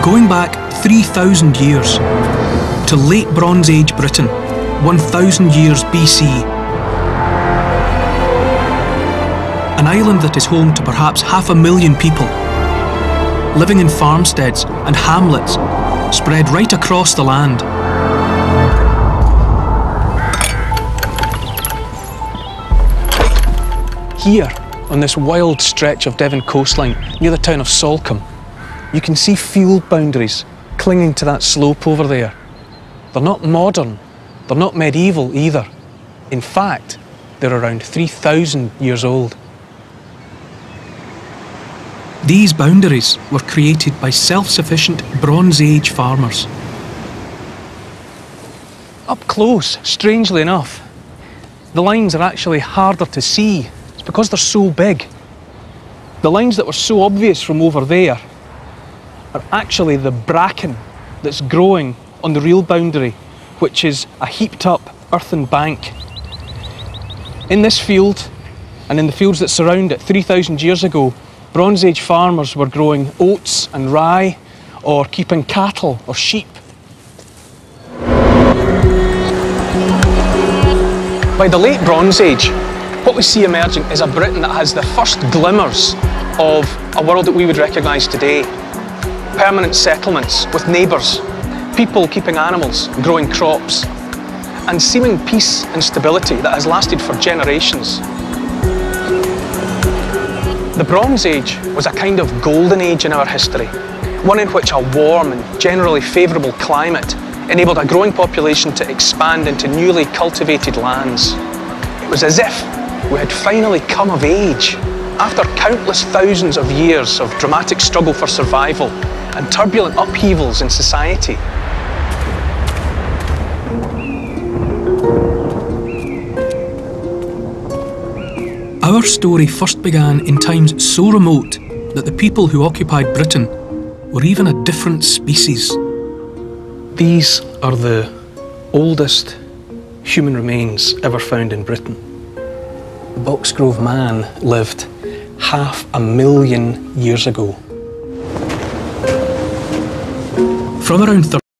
Going back 3,000 years to late Bronze Age Britain, 1,000 years BC. An island that is home to perhaps 500,000 people, living in farmsteads and hamlets spread right across the land. Here, on this wild stretch of Devon coastline near the town of Salcombe, you can see field boundaries clinging to that slope over there. They're not modern, they're not medieval either. In fact, they're around 3,000 years old. These boundaries were created by self-sufficient Bronze Age farmers. Up close, strangely enough, the lines are actually harder to see. It's because they're so big. The lines that were so obvious from over there are actually the bracken that's growing on the real boundary, which is a heaped up earthen bank. In this field, and in the fields that surround it 3,000 years ago, Bronze Age farmers were growing oats and rye, or keeping cattle or sheep. By the late Bronze Age, what we see emerging is a Britain that has the first glimmers of a world that we would recognise today. Permanent settlements with neighbours, people keeping animals, growing crops, and seeming peace and stability that has lasted for generations. The Bronze Age was a kind of golden age in our history, one in which a warm and generally favourable climate enabled a growing population to expand into newly cultivated lands. It was as if we had finally come of age after countless thousands of years of dramatic struggle for survival and turbulent upheavals in society. Our story first began in times so remote that the people who occupied Britain were even a different species. These are the oldest human remains ever found in Britain. Boxgrove man lived 500,000 years ago. From around